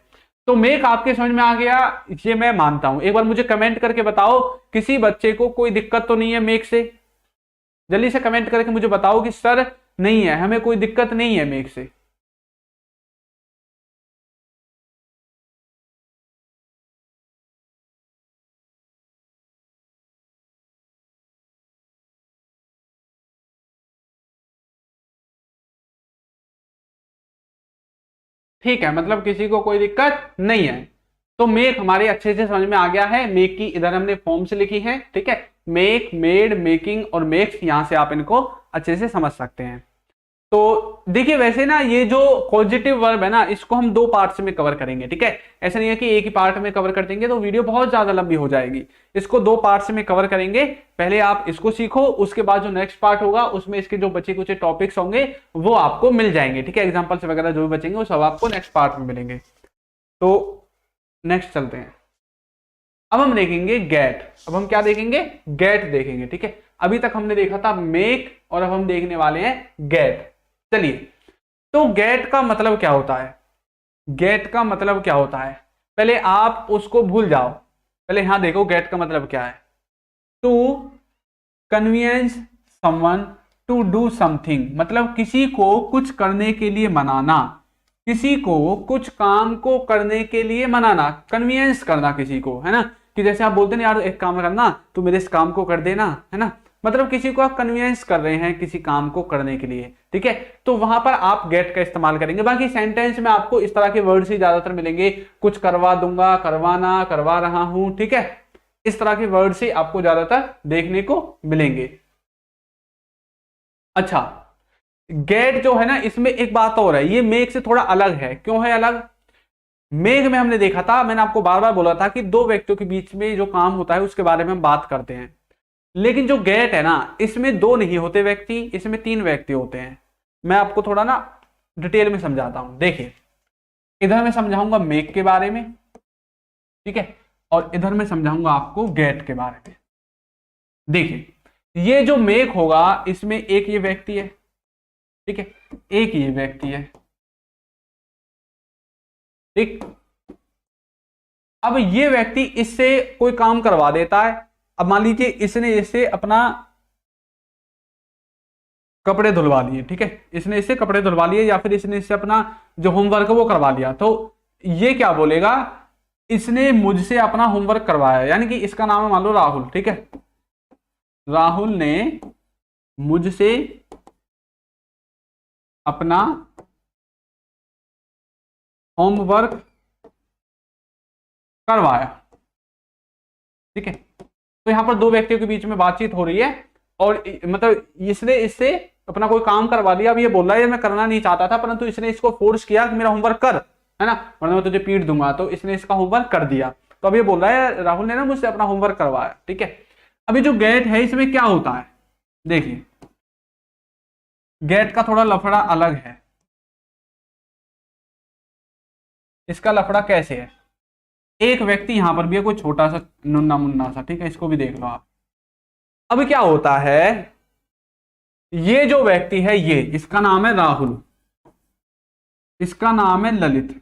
तो मेक आपके समझ में आ गया, ये मैं मानता हूं। एक बार मुझे कमेंट करके बताओ किसी बच्चे को कोई दिक्कत तो नहीं है मेक से? जल्दी से कमेंट करके मुझे बताओ कि सर नहीं है, हमें कोई दिक्कत नहीं है मेक से। ठीक है, मतलब किसी को कोई दिक्कत नहीं है। तो मेक हमारे अच्छे से समझ में आ गया है। मेक की इधर हमने फॉर्म से लिखी है, ठीक है। मेक, मेड, मेकिंग और मेक्स, यहां से आप इनको अच्छे से समझ सकते हैं। तो देखिए वैसे ना ये जो पॉजिटिव वर्ब है ना इसको हम दो पार्ट्स में कवर करेंगे, ठीक है। ऐसा नहीं है कि एक ही पार्ट में कवर कर देंगे तो वीडियो बहुत ज्यादा लंबी हो जाएगी। इसको दो पार्ट्स में कवर करेंगे। पहले आप इसको सीखो, उसके बाद जो नेक्स्ट पार्ट होगा उसमें इसके जो बचे कुछ टॉपिक्स होंगे वो आपको मिल जाएंगे, ठीक है। एग्जाम्पल्स वगैरह जो भी बचेंगे वो सब आपको नेक्स्ट पार्ट में मिलेंगे। तो नेक्स्ट चलते हैं। अब हम देखेंगे गेट। अब हम क्या देखेंगे? गेट देखेंगे, ठीक है। अभी तक हमने देखा था मेक और अब हम देखने वाले हैं गेट। चलिए, तो गेट का मतलब क्या होता है? गेट का मतलब क्या होता है पहले आप उसको भूल जाओ, पहले यहां देखो गेट का मतलब क्या है। To convenience someone to do something, मतलब किसी को कुछ करने के लिए मनाना, किसी को कुछ काम को करने के लिए मनाना, कन्वीनियंस करना किसी को, है ना। कि जैसे आप बोलते हैं यार एक काम करना, तू मेरे इस काम को कर देना, है ना। मतलब किसी को आप कन्वीनियंस कर रहे हैं किसी काम को करने के लिए, ठीक है। तो वहां पर आप गेट का इस्तेमाल करेंगे। बाकी सेंटेंस में आपको इस तरह के वर्ड्स ही ज्यादातर मिलेंगे, कुछ करवा दूंगा, करवाना, करवा रहा हूं, ठीक है। इस तरह के वर्ड्स ही आपको ज्यादातर देखने को मिलेंगे। अच्छा, गेट जो है ना इसमें एक बात और है, ये मेक से थोड़ा अलग है। क्यों है अलग? मेक में हमने देखा था, मैंने आपको बार बार बोला था कि दो व्यक्तियों के बीच में जो काम होता है उसके बारे में हम बात करते हैं। लेकिन जो गेट है ना इसमें दो नहीं होते व्यक्ति, इसमें तीन व्यक्ति होते हैं। मैं आपको थोड़ा ना डिटेल में समझाता हूं। देखिए, इधर मैं समझाऊंगा मेक के बारे में, ठीक है, और इधर मैं समझाऊंगा आपको गेट के बारे में। देखिए, ये जो मेक होगा इसमें एक ये व्यक्ति है, ठीक है, एक ये व्यक्ति है, ठीक। अब ये व्यक्ति इससे कोई काम करवा देता है। अब मान लीजिए इसने इससे अपना कपड़े धुलवा लिए, ठीक है, इसने इससे कपड़े धुलवा लिए या फिर इसने इससे अपना जो होमवर्क है वो करवा लिया। तो ये क्या बोलेगा? इसने मुझसे अपना होमवर्क करवाया, यानी कि इसका नाम है मान लो राहुल, ठीक है। राहुल ने मुझसे अपना होमवर्क करवाया, ठीक है। तो यहां पर दो व्यक्तियों के बीच में बातचीत हो रही है और मतलब इसने इससे अपना कोई काम करवा दिया। अब ये बोल रहा है मैं करना नहीं चाहता था परंतु इसने इसको फोर्स किया कि मेरा होमवर्क कर, है ना, वरना मैं तुझे पीट दूंगा। तो इसने इसका होमवर्क कर दिया। तो अब ये बोल रहा है राहुल ने ना मुझसे अपना होमवर्क करवाया, ठीक है। अभी जो गेट है इसमें क्या होता है? देखिए, गेट का थोड़ा लफड़ा अलग है। इसका लफड़ा कैसे है। एक व्यक्ति यहां पर भी है, कोई छोटा सा नुन्ना मुन्ना सा, ठीक है, इसको भी देख लो आप। अब क्या होता है, ये जो व्यक्ति है, ये इसका नाम है राहुल, इसका नाम है ललित,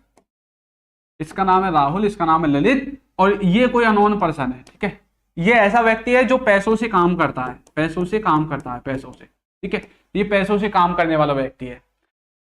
इसका नाम है राहुल, इसका नाम है ललित, और ये कोई अननोन पर्सन है, ठीक है। ये ऐसा व्यक्ति है जो पैसों से काम करता है, पैसों से काम करता है, पैसों से, ठीक है, ये पैसों से काम करने वाला व्यक्ति है।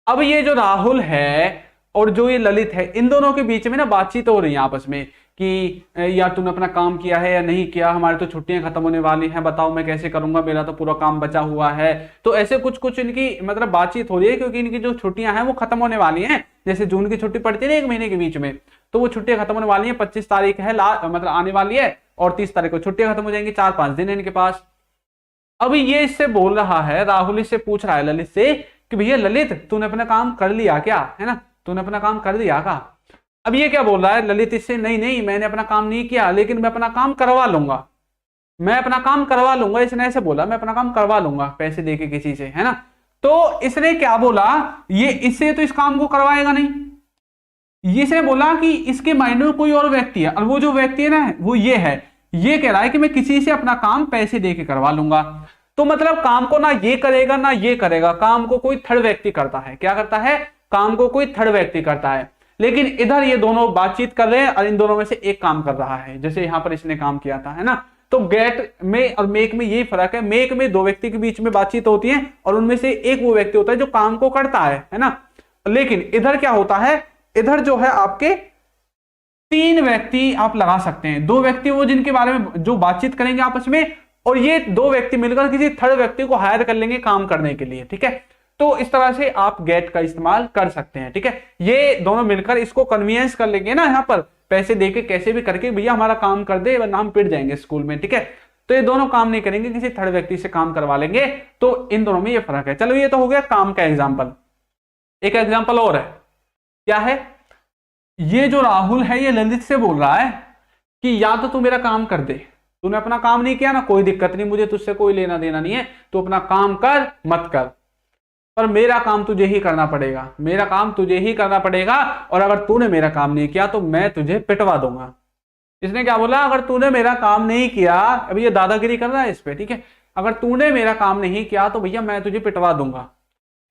अब ये जो राहुल है और जो ये ललित है, इन दोनों के बीच में ना बातचीत हो रही है आपस में कि यार तूने अपना काम किया है या नहीं किया, हमारी तो छुट्टियां खत्म होने वाली हैं, बताओ मैं कैसे करूंगा, मेरा तो पूरा काम बचा हुआ है। तो ऐसे कुछ कुछ इनकी मतलब बातचीत हो रही है, क्योंकि इनकी जो छुट्टियां हैं वो खत्म होने वाली हैं। जैसे जून की छुट्टी पड़ती है ना 1 महीने के बीच में, तो वो छुट्टियां खत्म होने वाली है, 25 तारीख है मतलब आने वाली है, और 30 तारीख को छुट्टियां खत्म हो जाएंगी, 4-5 दिन है इनके पास। अब ये इससे बोल रहा है, राहुल इससे पूछ रहा है ललित से कि भैया ललित तूने अपना काम कर लिया क्या, है ना, तूने अपना काम कर दिया का। अब ये क्या बोल रहा है ललित इससे, नहीं नहीं मैंने अपना काम नहीं किया, लेकिन मैं अपना काम करवा लूंगा, मैं अपना काम करवा लूंगा। इसने ऐसे बोला, मैं अपना काम करवा लूंगा पैसे देके किसी से, है ना। तो इसने क्या बोला, ये इससे तो इस काम को करवाएगा नहीं। इसने बोला कि इसके माइंड में कोई और व्यक्ति है, और वो जो व्यक्ति है ना वो ये है, ये कह रहा है कि मैं किसी से अपना काम पैसे देके करवा लूंगा। तो मतलब काम को ना ये करेगा ना ये करेगा, काम को कोई थर्ड व्यक्ति करता है। क्या करता है, काम को कोई थर्ड व्यक्ति करता है। लेकिन इधर ये दोनों बातचीत कर रहे हैं और इन दोनों में से एक काम कर रहा है, जैसे यहां पर इसने काम किया था, है ना। तो गेट में और मेक में यही फर्क है, मेक में 2 व्यक्ति के बीच में बातचीत होती है और उनमें से एक वो व्यक्ति होता है जो काम को करता है ना। लेकिन इधर क्या होता है, इधर जो है आपके 3 व्यक्ति आप लगा सकते हैं। 2 व्यक्ति वो जिनके बारे में जो बातचीत करेंगे आपस में, और ये 2 व्यक्ति मिलकर किसी थर्ड व्यक्ति को हायर कर लेंगे काम करने के लिए, ठीक है। तो इस तरह से आप गेट का इस्तेमाल कर सकते हैं, ठीक है। ये दोनों मिलकर इसको कन्वीनियंस कर लेंगे ना, यहाँ पर पैसे देके कैसे भी करके भैया हमारा काम कर दे वरना हम पिट जाएंगे स्कूल में, ठीक है। तो ये दोनों काम नहीं करेंगे, किसी थर्ड व्यक्ति से काम करवा लेंगे। तो इन दोनों में ये फर्क है। चलो ये तो हो गया काम का एग्जाम्पल। एक एग्जाम्पल और है, क्या है, ये जो राहुल है ये ललित से बोल रहा है कि या तो तू मेरा काम कर दे, तूने अपना काम नहीं किया ना, कोई दिक्कत नहीं, मुझे तुझसे कोई लेना देना नहीं है, तू अपना काम कर मत कर, पर मेरा काम तुझे ही करना पड़ेगा, मेरा काम तुझे ही करना पड़ेगा, और अगर तूने मेरा काम नहीं किया तो मैं तुझे पिटवा दूंगा। इसने क्या बोला, अगर तूने मेरा काम नहीं किया, अभी ये दादागिरी कर रहा है इस पे, ठीक है, अगर तूने मेरा काम नहीं किया तो भैया मैं तुझे पिटवा दूंगा।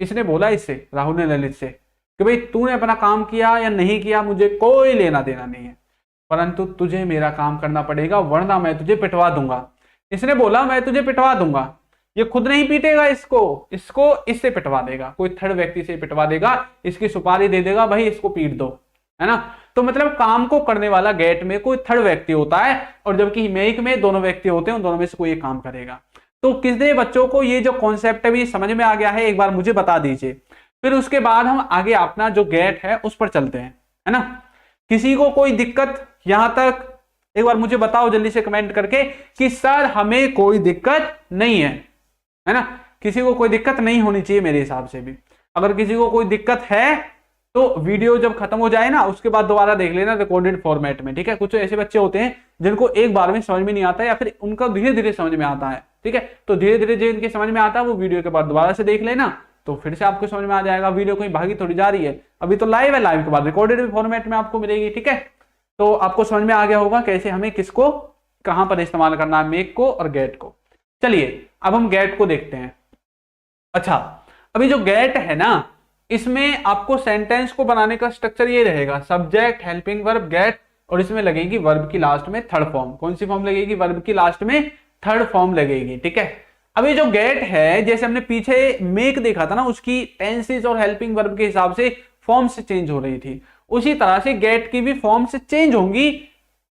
इसने बोला इससे, राहुल ने ललित से, कि भाई तूने अपना काम किया या नहीं किया मुझे कोई लेना देना नहीं है, परंतु तुझे मेरा काम करना पड़ेगा वरना मैं तुझे पिटवा दूंगा। इसने बोला मैं तुझे पिटवा दूंगा, ये खुद नहीं पीटेगा इसको, इसको इससे पिटवा देगा, कोई थर्ड व्यक्ति से पिटवा देगा, इसकी सुपारी दे देगा, भाई इसको पीट दो, है ना। तो मतलब काम को करने वाला गेट में कोई थर्ड व्यक्ति होता है, और जबकि मेक में दोनों व्यक्ति होते हैं, उन दोनों में से कोई एक काम करेगा। तो किसने बच्चों को ये जो कॉन्सेप्ट है ये समझ में आ गया है, एक बार मुझे बता दीजिए, फिर उसके बाद हम आगे अपना जो गेट है उस पर चलते हैं, है ना। किसी को कोई दिक्कत यहां तक एक बार मुझे बताओ जल्दी से कमेंट करके कि सर हमें कोई दिक्कत नहीं है ना। किसी को कोई दिक्कत नहीं होनी चाहिए मेरे हिसाब से भी। अगर किसी को कोई दिक्कत है तो वीडियो जब खत्म हो जाए ना उसके बाद दोबारा देख लेना रिकॉर्डेड फॉर्मेट में, ठीक है। कुछ ऐसे बच्चे होते हैं जिनको एक बार में समझ में नहीं आता है, या फिर उनका धीरे धीरे समझ में आता है, ठीक है। तो धीरे धीरे जो इनके समझ में आता है वो वीडियो के बाद दोबारा से देख लेना, तो फिर से आपको समझ में आ जाएगा। वीडियो कहीं भागी थोड़ी जा रही है, अभी तो लाइव है, लाइव के बाद रिकॉर्डेड फॉर्मेट में आपको मिलेगी, ठीक है। तो आपको समझ में आ गया होगा कैसे हमें किसको कहां पर इस्तेमाल करना है, मेक को और गेट को। चलिए अब हम गेट को देखते हैं। अच्छा, अभी जो गेट है ना इसमें आपको सेंटेंस को बनाने का स्ट्रक्चर ये रहेगा, सब्जेक्ट, हेल्पिंग वर्ब, गेट, और इसमें लगेगी वर्ब की लास्ट में थर्ड फॉर्म। कौन सी फॉर्म लगेगी, वर्ब की लास्ट में थर्ड फॉर्म लगेगी, ठीक है। अभी जो गेट है जैसे हमने पीछे मेक देखा था ना, उसकी टेंसेस और हेल्पिंग वर्ब के हिसाब से फॉर्म से चेंज हो रही थी, उसी तरह से गेट की भी फॉर्म से चेंज होंगी,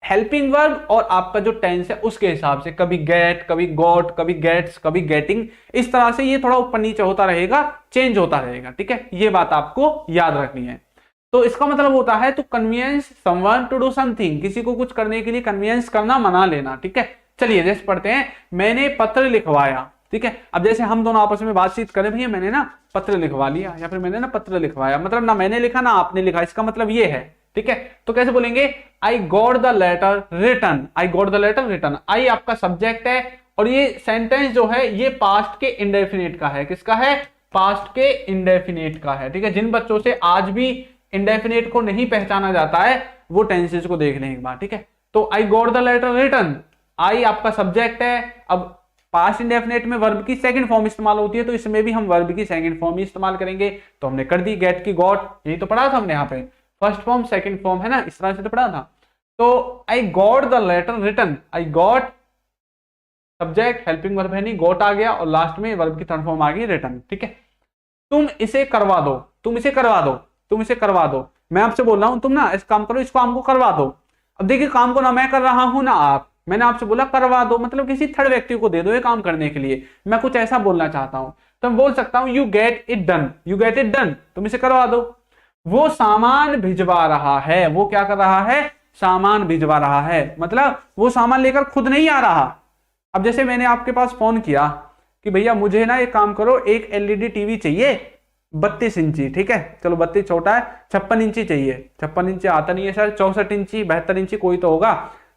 हेल्पिंग वर्ब और आपका जो टेंस है उसके हिसाब से, कभी गेट, कभी गॉट, कभी गेट्स, कभी गेटिंग, इस तरह से ये थोड़ा ऊपर नीचे होता रहेगा, चेंज होता रहेगा, ठीक है। ये बात आपको याद रखनी है। तो इसका मतलब होता है to convenience someone to do something, किसी को कुछ करने के लिए कन्वीनियंस करना, मना लेना, ठीक है। चलिए जैसे पढ़ते हैं, मैंने पत्र लिखवाया, ठीक है। अब जैसे हम दोनों आपस में बातचीत करें, भैया मैंने ना पत्र लिखवा लिया, या फिर मैंने ना पत्र लिखवाया, मतलब ना मैंने लिखा ना आपने लिखा, इसका मतलब ये है, ठीक है। तो कैसे बोलेंगे, I got the letter written, I got the letter written. I आपका सब्जेक्ट है और ये सेंटेंस जो है ये पास्ट के इंडेफिनिट का है, किसका है, पास्ट के इंडेफिनिट का है, ठीक है। जिन बच्चों से आज भी इंडेफिनेट को नहीं पहचाना जाता है वो टेंसेस को देख लें एक बार, ठीक है। तो I got the letter written, I आपका सब्जेक्ट है। अब पास्ट इंडेफिनेट में वर्ब की सेकंड फॉर्म इस्तेमाल होती है, तो इसमें भी हम वर्ब की सेकंड फॉर्म ही इस्तेमाल करेंगे। तो हमने कर दी गेट की गॉट, यही तो पढ़ा था हमने यहाँ पे, फर्स्ट फॉर्म सेकंड फॉर्म है ना, इस तरह से तो पढ़ा था। तो I got the letter written, I got subject, helping verb है नहीं, गॉट आ गया और लास्ट में वर्ब की थर्ड फॉर्म आ गई रिटन, ठीक है। तुम इसे करवा दो, तुम इसे करवा दो, तुम इसे करवा दो। मैं आपसे बोल रहा हूं तुम ना इस काम करो, इस काम को करवा दो। अब देखिए काम को ना मैं कर रहा हूं ना आप, मैंने आपसे बोला करवा दो, मतलब किसी थर्ड व्यक्ति को दे दो ये काम करने के लिए। मैं कुछ ऐसा बोलना चाहता हूं तो मैं बोल सकता हूं you get it done, you get it done, तुम इसे करवा दो। वो सामान भिजवा रहा है, वो क्या कर रहा है, सामान भिजवा रहा है, मतलब वो सामान लेकर खुद नहीं आ रहा। अब जैसे मैंने आपके पास फोन किया कि भैया मुझे ना एक काम करो, एक एलईडी टीवी चाहिए 32 इंची, ठीक है, चलो 32 छोटा है, 56 इंची चाहिए, 56 इंची आता नहीं है सर, 64 इंची 72 इंची कोई तो होगा,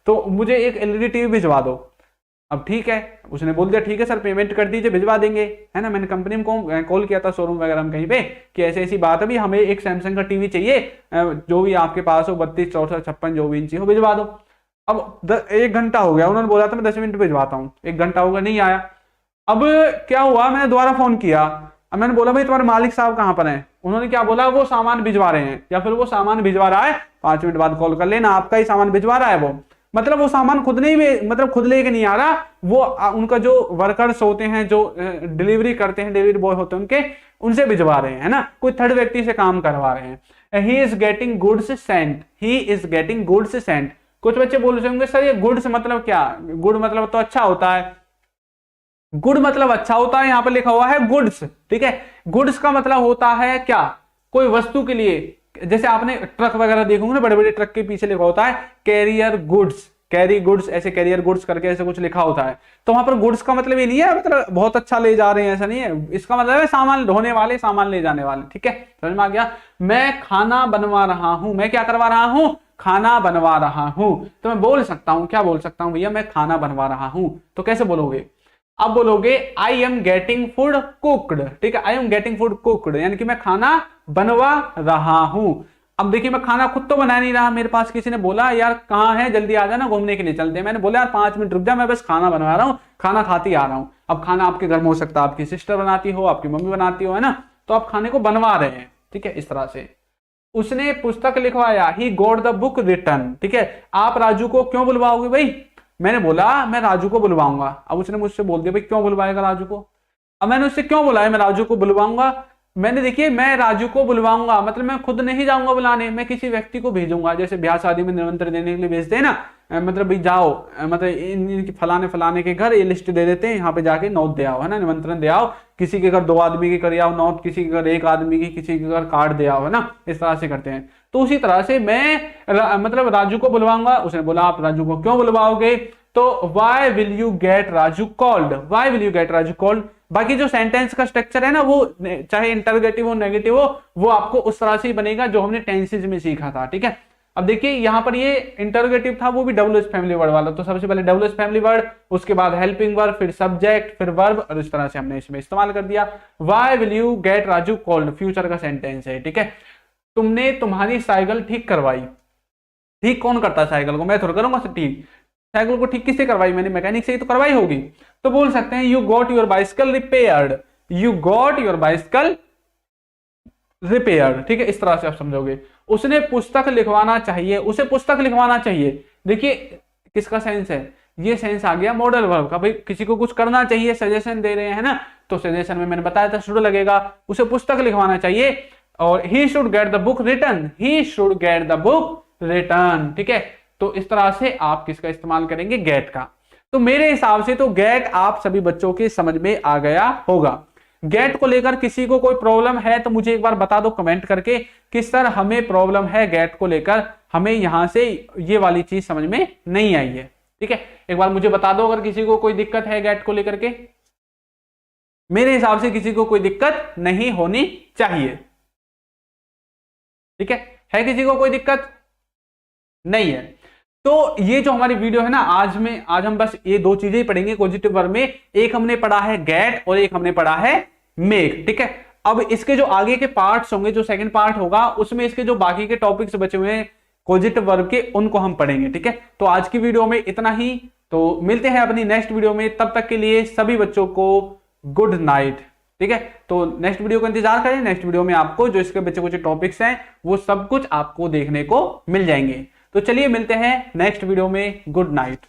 तो मुझे एक एलईडी टीवी भिजवा दो। अब ठीक है, उसने बोल दिया ठीक है सर पेमेंट कर दीजिए भिजवा देंगे, है ना। मैंने कंपनी में कॉल किया था शोरूम वगैरह में कहीं पे कि ऐसी ऐसी बात है भी, हमें एक सैमसंग का टीवी चाहिए जो भी आपके पास हो, 32 64 56 जो भी इंची हो भिजवा दो। अब 1 घंटा हो गया, उन्होंने बोला था मैं 10 मिनट भिजवाता हूँ, 1 घंटा होगा नहीं आया। अब क्या हुआ, मैंने दोबारा फोन किया, अब मैंने बोला भाई तुम्हारे मालिक साहब कहाँ पर हैं, उन्होंने क्या बोला वो सामान भिजवा रहे हैं, या फिर वो सामान भिजवा रहा है, 5 मिनट बाद कॉल कर लेना, आपका ही सामान भिजवा रहा है वो, मतलब वो सामान खुद नहीं, मतलब खुद लेके नहीं आ रहा, वो उनका जो वर्कर्स होते हैं जो डिलीवरी करते हैं, डिलीवरी बॉय होते हैं उनके, उनसे भिजवा रहे हैं, है ना, कोई थर्ड व्यक्ति से काम करवा रहे हैं। He is getting goods Saint, he is getting goods Saint. कुछ बच्चे बोल रहे होंगे सर ये गुड्स मतलब क्या, गुड मतलब तो अच्छा होता है, गुड मतलब अच्छा होता है, यहां पर लिखा हुआ है गुड्स, ठीक है। गुड्स का मतलब होता है क्या, कोई वस्तु के लिए, जैसे आपने ट्रक वगैरह देखोगे ना, बड़े बड़े ट्रक के पीछे लिखा होता है कैरियर गुड्स, कैरी गुड्स, ऐसे कैरियर गुड्स करके ऐसे कुछ लिखा होता है। तो वहां पर गुड्स का मतलब ये नहीं है मतलब बहुत अच्छा ले जा रहे हैं, ऐसा नहीं है, इसका मतलब है सामान ढोने वाले, सामान ले जाने वाले, ठीक है, समझ में आ गया। मैं खाना बनवा रहा हूं, मैं क्या करवा रहा हूं, खाना बनवा रहा हूं। तो मैं बोल सकता हूं, क्या बोल सकता हूं भैया, मैं खाना बनवा रहा हूं, तो कैसे बोलोगे, अब बोलोगे I am getting food cooked, ठीक है, I am getting food cooked, यानी कि मैं खाना बनवा रहा हूं। अब देखिए मैं खाना खुद तो बना नहीं रहा, मेरे पास किसी ने बोला यार कहाँ है जल्दी आ जाना घूमने के लिए चलते हैं, मैंने बोला यार 5 मिनट रुक जा, मैं बस खाना बनवा रहा हूँ, खाना खाती आ रहा हूँ। अब खाना आपके घर में हो सकता है आपकी सिस्टर बनाती हो, आपकी मम्मी बनाती हो, है ना, तो आप खाने को बनवा रहे हैं, ठीक है, इस तरह से। उसने पुस्तक लिखवाया, he got the book written, ठीक है। आप राजू को क्यों बुलवाओगे भाई, मैंने बोला मैं राजू को बुलवाऊंगा, अब उसने मुझसे बोल दिया भाई क्यों बुलवाएगा राजू को, अब मैंने उससे क्यों बुलाया, मैं राजू को बुलवाऊंगा, मैंने देखिए मैं राजू को बुलवाऊंगा मतलब मैं खुद नहीं जाऊंगा बुलाने, मैं किसी व्यक्ति को भेजूंगा, जैसे ब्याह शादी में निमंत्रण देने के लिए भेजते हैं ना, मतलब भाई जाओ, मतलब इन फलाने फलाने के घर ये लिस्ट दे देते हैं, यहाँ पे जाके नोट दे आओ, है ना, निमंत्रण दे आओ, किसी के घर 2 आदमी के कर आओ नोट, किसी के घर 1 आदमी की, किसी के घर कार्ड दे आओ, है ना, इस तरह से करते हैं। तो उसी तरह से मैं मतलब राजू को बुलवाऊंगा। उसने बोला आप राजू को क्यों बुलवाओगे, तो why will you get Raju called, why will you get Raju called. बाकी जो सेंटेंस का स्ट्रक्चर है ना, वो चाहे इंटरोगेटिव हो नेगेटिव हो, वो आपको उस तरह से ही बनेगा जो हमने टेंसेज में सीखा था, ठीक है। अब देखिए यहाँ पर ये इंटरोगेटिव था, वो भी डब्ल्यूएच फैमिली वर्ड वाला, तो सबसे पहले डब्ल्यूएच फैमिली वर्ड, उसके बाद हेल्पिंग वर्ब, फिर सब्जेक्ट, फिर वर्ब, और इस तरह से हमने इसमें इस्तेमाल कर दिया। Why will you get Raju called future का सेंटेंस है, ठीक है। तुमने तुम्हारी साइकिल ठीक करवाई, ठीक कौन करता है साइकिल को, मैं थोड़ा करूंगा ठीक, साइकिल को ठीक किससे करवाई, मैंने मैकेनिक से ही तो करवाई होगी। तो बोल सकते हैं you got your bicycle repaired, you got your bicycle repaired, ठीक है, इस तरह से आप समझोगे। उसने पुस्तक लिखवाना चाहिए, उसे पुस्तक लिखवाना चाहिए, देखिए किसका सेंस है, ये सेंस आ गया मॉडल वर्ब का, भाई किसी को कुछ करना चाहिए, सजेशन दे रहे हैं ना, तो सजेशन में मैंने बताया था शुड लगेगा, उसे पुस्तक लिखवाना चाहिए। और he should get the book return, he should get the book return, ठीक है। तो इस तरह से आप किसका इस्तेमाल करेंगे, गेट का। तो मेरे हिसाब से तो गेट आप सभी बच्चों के समझ में आ गया होगा। गेट को लेकर किसी को कोई प्रॉब्लम है तो मुझे एक बार बता दो कमेंट करके कि सर हमें प्रॉब्लम है गेट को लेकर, हमें यहां से ये वाली चीज समझ में नहीं आई है, ठीक है। एक बार मुझे बता दो अगर किसी को कोई दिक्कत है गेट को लेकर के। मेरे हिसाब से किसी को कोई दिक्कत नहीं होनी चाहिए, ठीक है किसी को कोई दिक्कत नहीं है। तो ये जो हमारी वीडियो है ना, आज हम बस ये 2 चीजें ही पढ़ेंगे पॉजिटिव वर्ब में, एक हमने पढ़ा है गेट और एक हमने पढ़ा है मेक, ठीक है। अब इसके जो आगे के पार्ट्स होंगे, जो सेकंड पार्ट होगा, उसमें इसके जो बाकी के टॉपिक्स बचे हुए हैं पॉजिटिव वर्ब के, उनको हम पढ़ेंगे। ठीक है, तो आज की वीडियो में इतना ही। तो मिलते हैं अपनी नेक्स्ट वीडियो में, तब तक के लिए सभी बच्चों को गुड नाइट। ठीक है, तो नेक्स्ट वीडियो का इंतजार करें। नेक्स्ट वीडियो में आपको जो इसके बच्चे कुछ टॉपिक्स हैं वो सब कुछ आपको देखने को मिल जाएंगे। तो चलिए मिलते हैं नेक्स्ट वीडियो में। Good night.